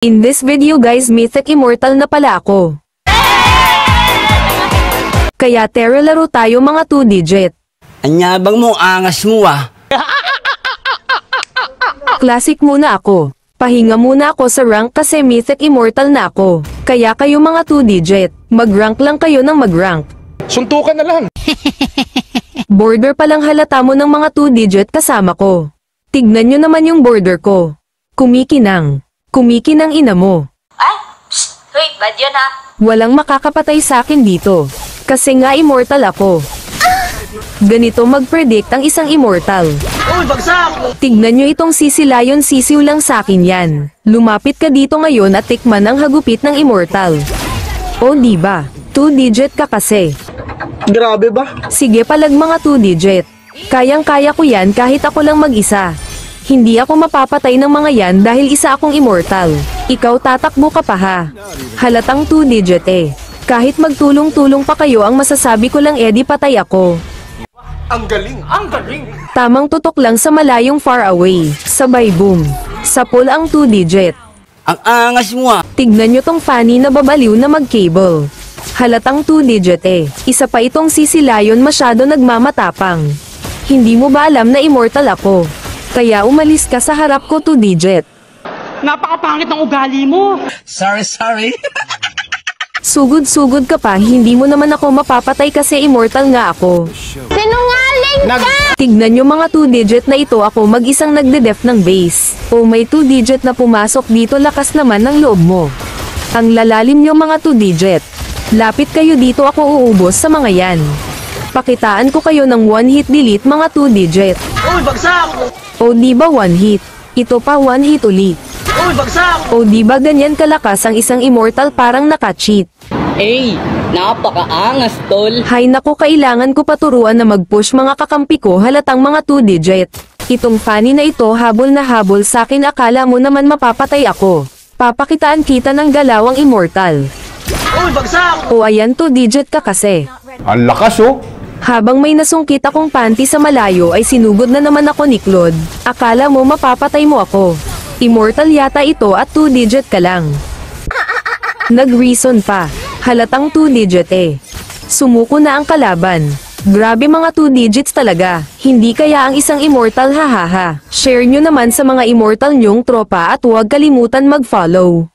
In this video guys, Mythic Immortal na pala ako. Kaya tara laro tayo mga 2 digit. Anyabang mo, angas mo ah. Classic muna ako. Pahinga muna ako sa rank kasi Mythic Immortal na ako. Kaya kayo mga 2 digit, mag-rank lang kayo ng mag-rank. Suntukan na lang. Border palang halata mo ng mga 2 digit kasama ko. Tignan nyo naman yung border ko. Kumikinang. Kumikinang ina mo. Ay! Shh! Hoy, bad yun ha? Walang makakapatay sa akin dito. Kasi nga immortal ako. Ganito mag-predict ang isang immortal. Uy, bagsak! Tignan nyo itong sisilayon, sisiw lang sa akin yan. Lumapit ka dito ngayon at tikman ang hagupit ng immortal. O diba? 2 digit ka kasi. Grabe ba? Sige palag mga 2 digit. Kayang-kaya ko yan kahit ako lang mag-isa. Hindi ako mapapatay ng mga yan dahil isa akong immortal. Ikaw tatakbo ka pa ha. Halatang 2 digit eh. Kahit magtulong-tulong pa kayo ang masasabi ko lang edi patay ako. Ang galing! Ang galing! Tamang tutok lang sa malayong far away. Sabay boom. Sa pool ang 2 digit. Ang angas mo ah. Tignan nyo tong funny na babaliw na mag-cable. Halatang 2 digit eh. Isa pa itong sisilayon masyado nagmamatapang. Hindi mo ba alam na immortal ako? Kaya umalis ka sa harap ko 2 digit. Napakapangit ng ugali mo. Sorry. Sugod-sugod ka pa, hindi mo naman ako mapapatay kasi immortal nga ako. Sinungaling ka! Tignan nyo mga 2 digit na ito ako mag-isang nagde-def ng base. O may 2 digit na pumasok dito, lakas naman ng loob mo. Ang lalalim nyo mga 2 digit. Lapit kayo dito, ako uubos sa mga yan. Pakitaan ko kayo ng 1 hit delete mga 2 digit. Uy, bagsak! O diba 1 hit? Ito pa 1 hit ulit. Uy, bagsak! O diba ganyan kalakas ang isang immortal, parang naka-cheat. Hey, napakaangas tol. Hay nako, kailangan ko paturuan na mag-push mga kakampi ko, halatang mga 2 digit. Itong funny na ito habol na habol sa akin, akala mo naman mapapatay ako. Papakitaan kita ng galawang immortal. Uy, bagsak! O ayan 2 digit ka kasi. Ang lakas oh! Habang may nasungkit akong panty sa malayo ay sinugod na naman ako ni Claude. Akala mo mapapatay mo ako. Immortal yata ito at 2 digit ka lang. Nag-reason pa. Halatang 2 digit eh. Sumuko na ang kalaban. Grabe mga 2 digits talaga. Hindi kaya ang isang immortal, hahaha. Share nyo naman sa mga immortal nyong tropa at huwag kalimutan mag-follow.